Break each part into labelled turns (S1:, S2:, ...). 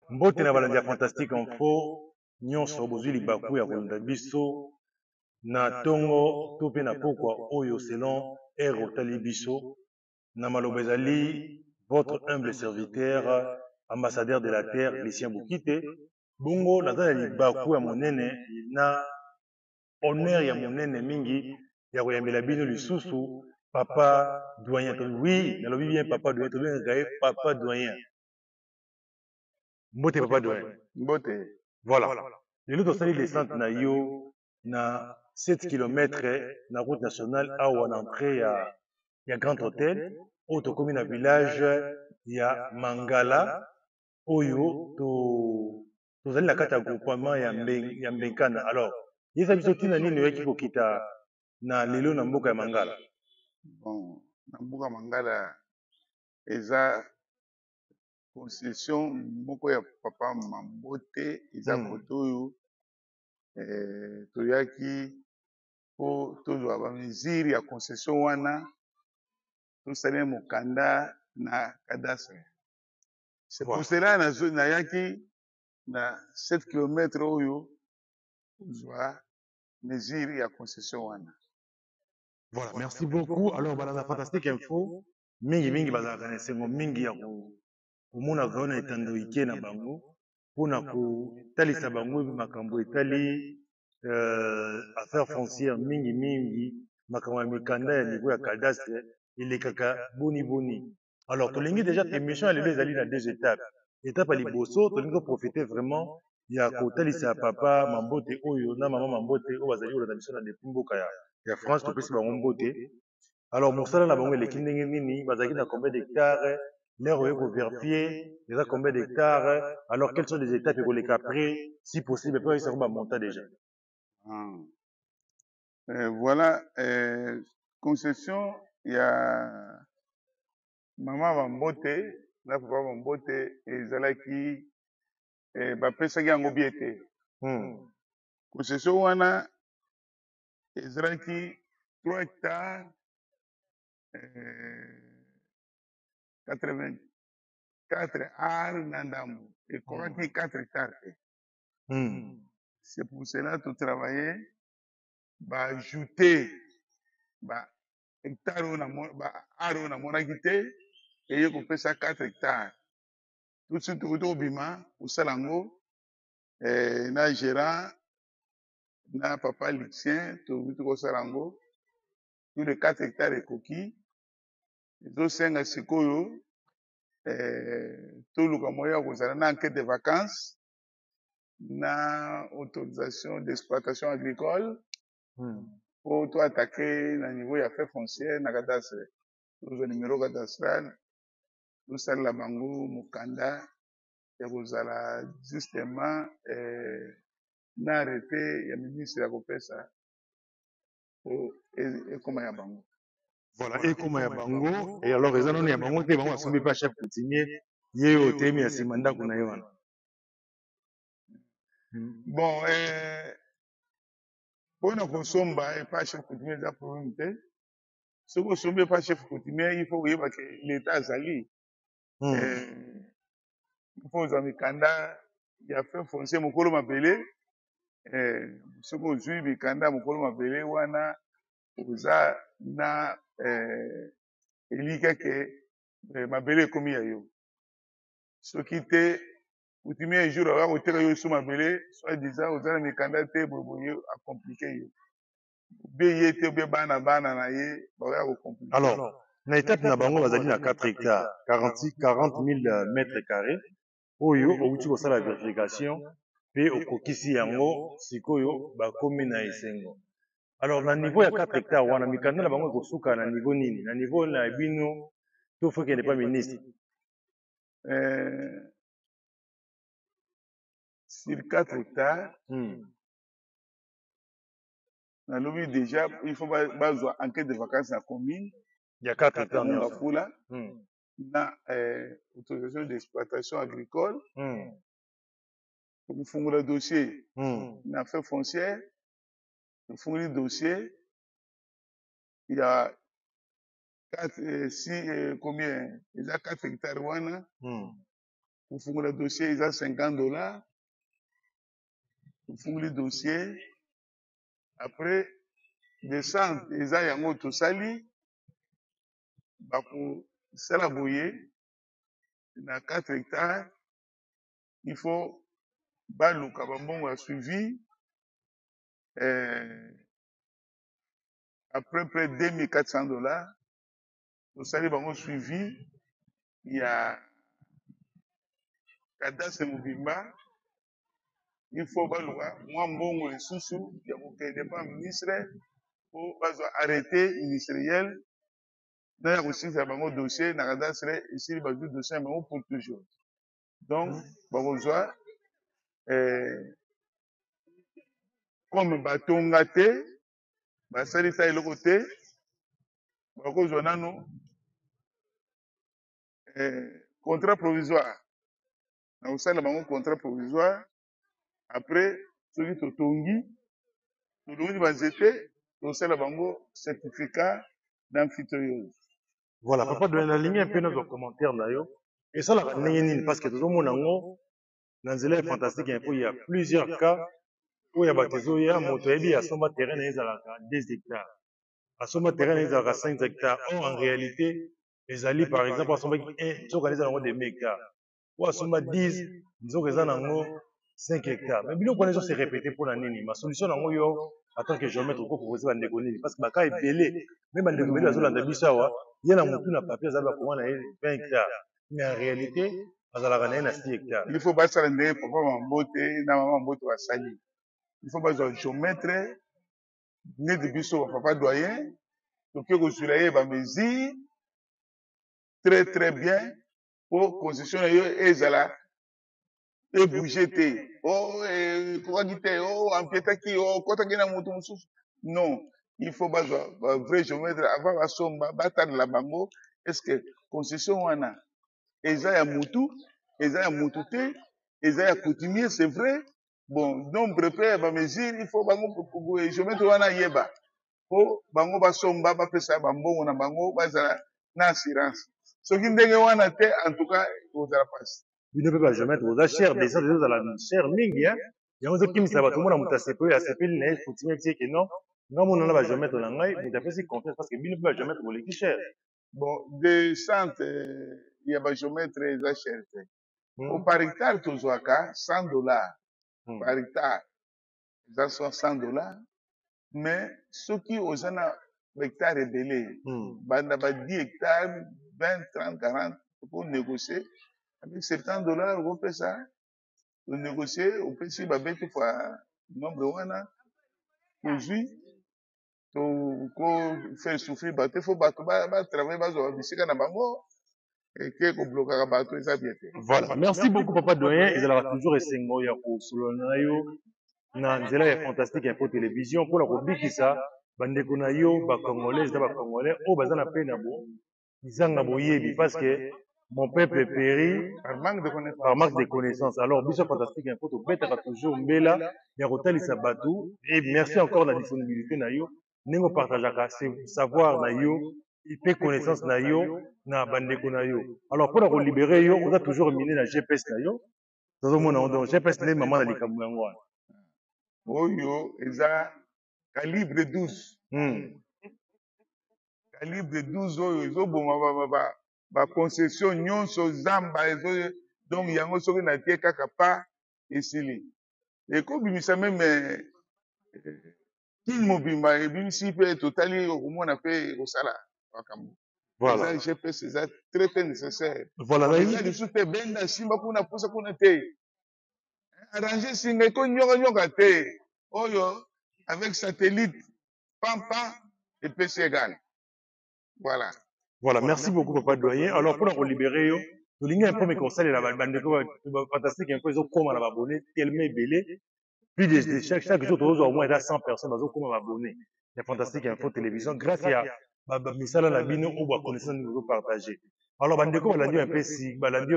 S1: Mbote na balandi ya Fantastique Info nyonso bozwi libaku ya kolanda biso na tongo to pe na pokwa oyo selon ere otali biso na maloba ezali votre humble serviteur ambassadeur de la terre Lucien Bukite bongo naza na libaku ya monene na honneur ya monene mingi ya koyambela bino lisusu papa doyen oui nalobi bien papa doyen tobengaka ye papa doyen mbote papa doyen
S2: Mbote.
S1: voilà lelo tosali descente na yo na 7 km na route nationale awa na entrée ya grand hôtel oyo tokomi na village ya mangala oyo tozali na kati ya groupement ya mbenkana alors yesa biso ntina nini oyaki kokita na lelo na mboka ya mangala
S2: Bon, na mboka mangala eza concession moko ya papa Mambote eza kote oyo toyaki po tozwa bamesure ya concession wana tosali mokanda na cadastre. C'est pour cela nayaki na 7 km oyo kozwa mesure ya concession wana.
S1: Voilà, merci beaucoup. Alors, dans Fantastique Info, mingi bazalaka na esengo mingi ya komona kaona etandoike na bango mpona kotalisa bango makambo etali affaire foncière mingi makambo ya mikanda ya niveau ya cadastre elekaka boni. Alors, tolingi déjà émission ya lelo ezali na deux étapes. Étape ya liboso tolingi koprofite vraiment ya kotalisa papa Mambote oyo na mama Mambote oyo bazali kolanda biso na depuis mboka ya France topesi bango mbote. Alors mosala na bango eleki ndenge nini bazalaki na combien d'hectares l'air oyo kovérifier eza combien d'hectares alors quelles sont les étapes ekoleka après si possible pe oyesa ko bamonta déjà
S2: Voilà concession ya mama Mambote na papa Mambote ezalaki bapesaki yango bie te. Concession wana ezalaki 3 hectares 84 ar na ndambo ekomaki 4 hectares te. C'est pour cela to travailler baajouter ba hectare oyo ba ar oyo namonaki te eye kopesa 4 hectares tout de suite tokoki kobima kosala yango na gérant na papa Lucien tokoki kosala yango plus de 4 hectares ekoki ezosenga sikoyo toluka moyen ya kozala na enquête de vacances na autorisation d'exploitation agricole po to attaquer na niveau ya fait foncière na cadastre tozwa numéro cadastral tosalela bango mokanda ya kozala justement na arrêté ya ministre ya kopesa po ekoma ya bango.
S1: Voilà, ekoma ya bango et alors eza nano ya bango te bango basombi pa chef coutumier ye oyo otemi na nsima ndako na ye wana.
S2: Bon, mpona kosomba epa chef coutumier eza problème te soki osombi epa chef coutumier il faut koyeba ke l'état azali il faut ozwa mikanda ya fait foncier mokolo mabele soki ozwi mikanda ya mokolo mabele wana oza na elika ke mabele ekomi ya yo soki te coutumier jour aka koteka yo so mabele soit disant oza na mikanda te boye acomplike yo obie ye te obie bana na ye baoya kocomplike.
S1: Alors na étape na bango bazali na 4 hectares 40 000 mètres carrés oyo outi kosala vérification pe okokisi yango sikoyo bakomi na esengo. Alors na niveau ya 4 hectares wana mikanda na bango ekosuka na niveau nini na niveau na bino to faut qu'elle n'est pas ministre
S2: sur 4 hectares nalobi déjà il faut bazwa enquête de vacances na commune
S1: ya 4 hectares
S2: Ngafula na autorisation d'exploitation agricole kufungula dossier na fait foncière kufungula dossier il y a 4 combien il y a 4 hectares wana kofungula dossier eza $50. Tofunguli dossier après descente eza yango tosali bakosala boye na 4 hectares. Il faut baluka bambongo ya suivi après près $2,400 tosali bango suivi ya cadastre mobimba. Il faut baluka mwa mbongo lisusu ya kokende pa ministre po bazwa arrêté ministériel na ya kosilisa bango dossier na cadastre esili bazwi dossier ya bango pour toujours. Donc bakozwa comme batonga te basalisa eloko te bakozwa nano contrat provisoire na kosala bango contrat provisoire. Après soki totongi banzete tosala bango certificat d'amphithéose.
S1: Voilà, papa donne la ligne un peu nos commentaires d'ailleurs. Et ça, la parce que tout le monde en dans les fantastique info, il y a plusieurs cas où il y a baptisé, il y a motoébi à son terrain, il y a 10 hectares. À son terrain, il y a 5 hectares. Or, en réalité, les alliés, par exemple, à son ils ont des hectares. Ou à son 10, ils ont 5 hectares. Mais bien, on connaît ça, c'est répété pour l'année. Ma solution, en tant que géomètre, on peut proposer un déconner. Parce que ma cas est belé. Même un déconner, il y a un papier, ça va comment 20 hectares. Mais en réalité, à 6 hectares.
S2: Il faut pas s'arrêter papa mambote na maman mambote basali. Il faut pas être géomètre, né de biso papa doyen, donc que surveiller ba mesure très très bien pour concession yo ezala et bouger te. Oh pourquoi quitter oh empiéter qui oh kota kena mutu mususu. Non, il faut pas vrai géomètre avant la somba battre la bango. Est-ce que concession wana eza ya mutu te, eza ya coutumier, c'est vrai. Bon, nombre pe ba mesure, il faut bango géomètre wana yeba. Po bango basomba bapesa bambongo na bango bazala na assurance. Soki ndenge wana te, en tout cas, ozala passe.
S1: Il ne peut pas géomètre, oza cher, déjà à la cher mingi, hein. Yango zo kimisa bato mona muta sepe ya sepe na coutumier tie que non. Nga mona na ba géomètre na ngai, mais d'après si confiance parce que bino peut pas géomètre pour les cher.
S2: Bon, de centre il y a ba géomètre eza cher te. Au par hectare tozwaka $100 par hectare. Eza $100. Mais soki oza na hectare ebele banda ba 10 hectares 20 30 40 pour négocier avec $70 okopesa onégocier opesi babeti fois nombre wana tozwi ko faire souffrir bato fo bato batravaille bazwa bisika na bango eke koblokaka bato eza bien te.
S1: Voilà, merci beaucoup papa doyen ezalaka toujours esengo ya kosolola na yo na nzela ya fantastique info télévision mpona kobikisa bandeko na yo bacongolais eza bacongolais oyo baza na pe na izanga boyebi parce que mon peuple périt par manque de connaissances. Alors biso fantastique info tobetaka toujours mbela ya kotalisa bato et merci encore na disponibilité na yo ndenge opartageaka savoir na yo pe connaissance na yo na bandeko na yo. Alors mpona kolibere yo oza toujours mine na GPS na yo tozomona donc GPS nde mama na likambo yango wana
S2: oyo eza calibre 12 calibre 12 oyo ezoboma baconcession nyonso zamba donc yango soki natie kaka pa esili ekobimisa meme kini mobimba ebimisi mpe totali okomona mpe kosala makambo. Voilà. Eza GPS eza très très nécessaire.
S1: Voilà.
S2: Eza lisusu te benda simba kuna pusa kuna te arranger singa ekonyoka te oyo avec satellite pampa epesi égal. Voilà.
S1: Voilà, merci beaucoup papa doyen. Alors pour libérer yo, to linga un peu mes conseils la bandeko fantastique un peu ils ont comme à abonné tellement belé. Puis chaque jour tous au moins 100 personnes ils ont comme abonné. Les fantastique info télévision grâce à misala na bino ou ba connaissance nous partager. Alors bandeko balandi un peu si balandi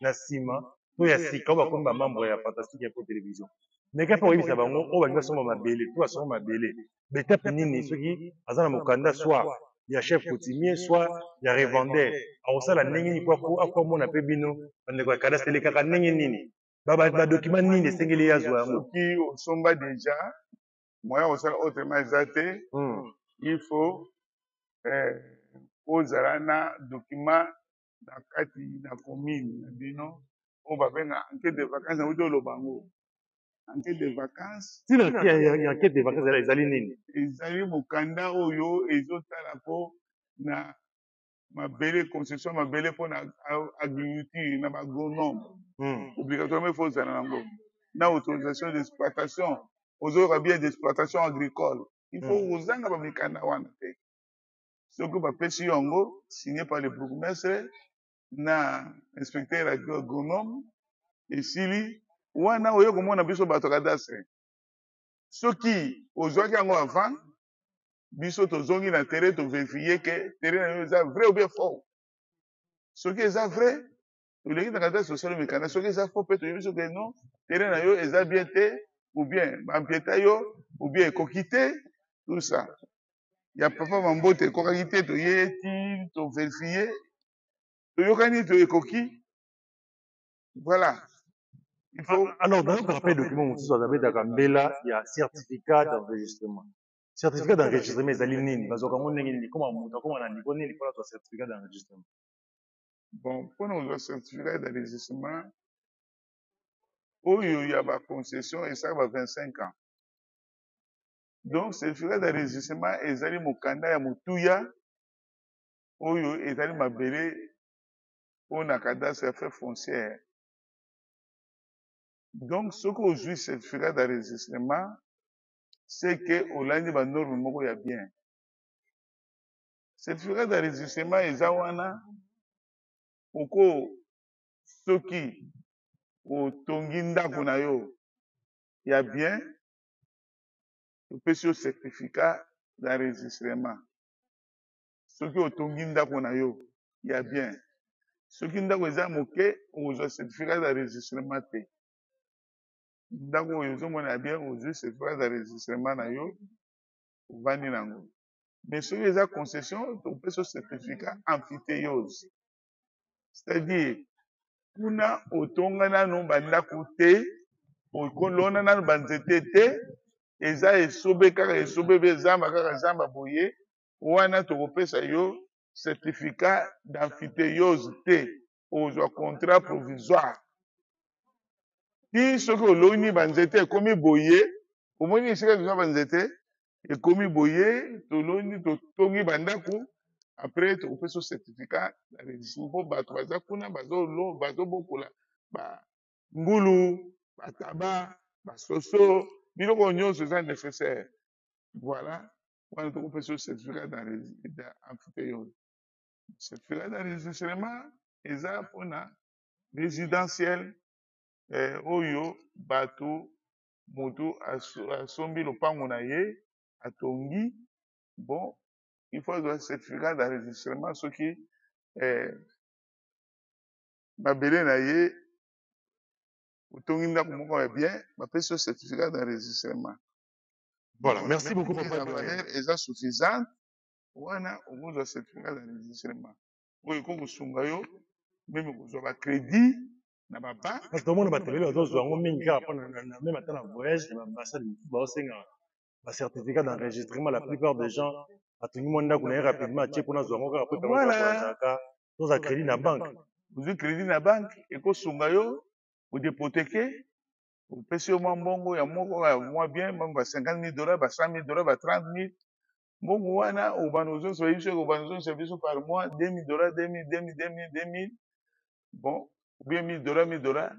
S1: na sima to ya sika ba comme membre ya fantastique info télévision. Mais quand pour ça bango o ba ngasa ma belé, to asoma ma belé. Betape nini soki azana mokanda soit ya chef coutumier soit ya revendeur akosala ndenge nini po akomona mpe bino bandeko ya cadastre elekaka ndenge nini badocument nini esengeli ye azwa yango
S2: soki osomba déjà moya kosala autrement eza te il faut ozala na document na kati na commune na bino oyo babenga enquête de vacances na uti oloba yango enquête de vacances
S1: tina ya enquête de vacances ezali nini
S2: ezali mokanda oyo ezotala mpo na mabele concession mabele mpo na agriculture na bagronome obligatoirement faut ozala nango na autorisation d'exploitation ozoyoka bien d'exploitation agricole il faut ozanga bamikanda wana te soki bapesi yo yango signé par le bourgmestre na inspecteur agronome esili wana oyo komona biso bato cadastre soki ozwaki yango avant biso tozongi na terrain toverifie ke terrain na yo eza vrai ou bien faux soki eza vrai tolingi na cadastre osala mikanda soki eza faux mpe toyebi biso ke non terrain na yo eza bien te ou bien bampieta yo ou bien ekoki te tout ça ya papa mambote ekokaki te toye ti toverifie toyokani to ekoki voilà il faut
S1: alors dans notre rappel document mosusu azabetaka mbela ya certificat d'enregistrement certificat d'enregistrement ezali nini bazwaka yango ndenge nini koma moto akoma na niveau nini mpona twa certificat d'enregistrement
S2: bon mpona ozwa certificat d'enregistrement oyo ya baconcession esaka ba 25 ans donc certificat d'enregistrement ezali mokanda ya motuya oyo ezali mabele mpona cadastre ya frais foncière donc soki ozwi certificat d'enregistrement c'est que olandi banorme moko ya bien certificat d'enregistrement eza wana oko soki otongi ndako na yo ya bien opesi yo certificat d'enregistrement soki otongi ndako na yo ya bien soki ndako eza moke okozwa certificat d'enregistrement te ndako oyo ozomona ya bien ozwi certificat d'enregistrement na yo ovandi nango mais soki eza concession topesi yo certificat amphithéose c'est-à-dire kuna otonga nano bandako te okolona nano banzete te eza esobe kaka esobe be zamba kaka zamba boye wana tokopesa yo certificat d'amphithéose te ozwa contrat provisoire ti soki oloni banzete ekomi boye omoni esika tozwa banzete ekomi boye toloni totongi bandako après tokopesa yo certificat d'enregistrement mpo bato baza kuna bazobokola bangulu bataba basoso biloko nyonso eza nécessaire voilà wana tokopesa yo certificat d'amphithéose certificat d'enregistrement eza mpona résidentiel oyo bato moto asombi lopango na ye atongi bon il faut azwa certificat d'enregistrement soki mabele na ye otongi ndako moko ya bien bapesi yo certificat d'enregistrement
S1: voilà merci beaucoup
S2: la
S1: papa
S2: valeur eza suffisante wana okozwa certificat d'enregistrement oyo ekokosunga yo meme kozwa bacrédit na babanke
S1: parce que tomona batebele bazozwa yango mingi kaka mpona meme ata na voyage na bambasade mosusu baosenga bacertificat d'enregistrement la plupart des gens atongi mwa ndako na ye rapidement atie mpona azwa yango kaka po epakolazalaka toza crédit na banke
S2: ozwi crédit na banke ekosunga yo odepoteke opesi yo mwa mbongo ya moko ya mwa bien mbongo ba 50 000 $, ba 100 000 $, ba 30 000 mbongo wana obanda ozoseba biso obanda ozoseba biso par mois 2 000 $, 2 000 bon ou bien 1 000 $, 1 000 $.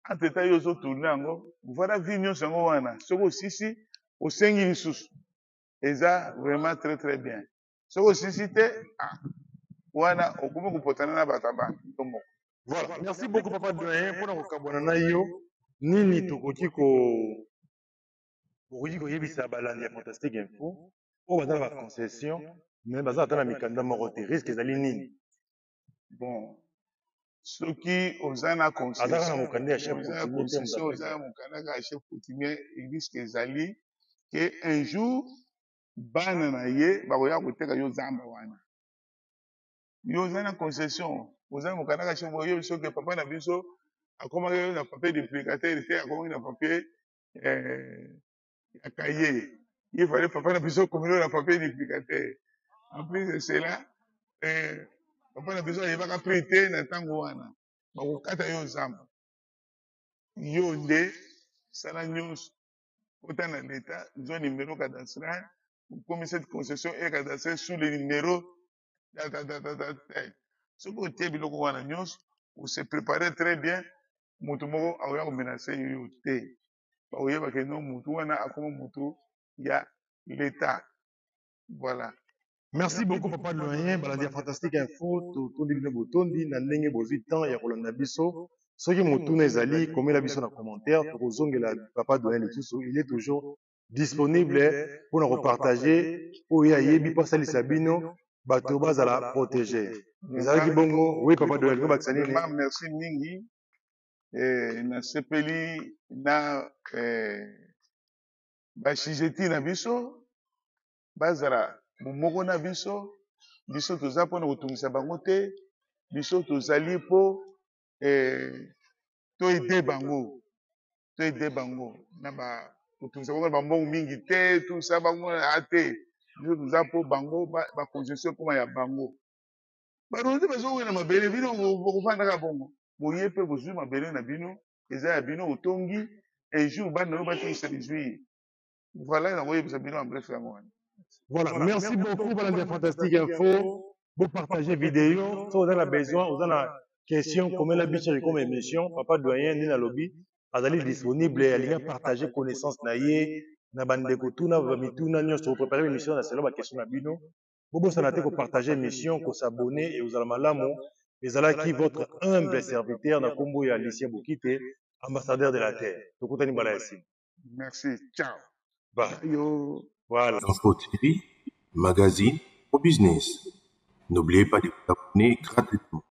S2: Entre temps yo ozotourne yango voilà vie nyonso yango wana soki osisi osengi lisusu eza vraiment très très bien soki osisi te wana okomi kopotana na bato ya banke to moko
S1: voilà merci beaucoup papa doyen mpona kokabwana na yo nini tokoki koyebisa balandi ya fantastique info oyo baza na baconcession mais baza ata na mikanda moko te risque ezali nini
S2: bon soki oza na
S1: azaka na mokanda ya chef
S2: concession oza na mokanda kaka chef coutumier risque ezali ke un jour bana na ye bakoya koteka yo zamba wana yo oza na concession oza mokanaka chez moi yo soki papa na biso akomaki na papier duplicateur te akomaki na papier ya kaye il fallait papa na biso komino na papier duplicateur en plus de cela papa na biso ayebaka prix te na ntango wana bakokata yo zamba yo nde sala nyonso kota na leta zwa numéro cadastral okomi cette concession e cadastral sous le numéro soki otie biloko wana nyonso ose prépare très bien moto moko akoya komenase yo te bakoyebake no motu wana akoma motu ya leta voilà.
S1: Merci beaucoup papa doyen balandi ya fantastique info totondi bino botondi na ndenge bozwi temps ya kolanda biso soki motuna ezali komela biso na commentaire tokozongela papa doyen lisusu il est toujours disponible mpona kopartage oyo ayebi mpo asalisa bino bato bazala protege ezalaki bongo oui papa doyen bakisa nini
S2: merci mingi nasepeli na bashijeti na biso bazala momoko na biso biso toza mpona kotungisa bango te biso tozali mpo toyede bango na kotungisa bango na bambongo mingi te tusa bango ate biso toza mpo bango bacongestion ekoma ya bango bato te bazokoki na mabele bino bokofandaka bongo boye mpe bozwi mabele na bino eza ya bino otongi ejour bana oyo batingisa lizuire voilà nakoyebisa bino en bref yango wana.
S1: Voilà, merci beaucoup balandi ya fantastique info bo partager vidéo so oza na besoin oza na question komela biso comme émission papa doyen nini alobi azali disponible alinga partager connaissance na ye na bandeko tuna bamituna nyonso préparer émission na selo baquestion na bino bobosana te kopartage émission kosabone et ozala malamu ezalaki votre humble serviteur na nkombo ya Lucien Bokite ambassadeur de la terre tokutani mbala ya nsima.
S2: Merci, ciao.
S1: Yo. Voilà.
S3: Info TV, magazine au business. N'oubliez pas de vous abonner gratuitement.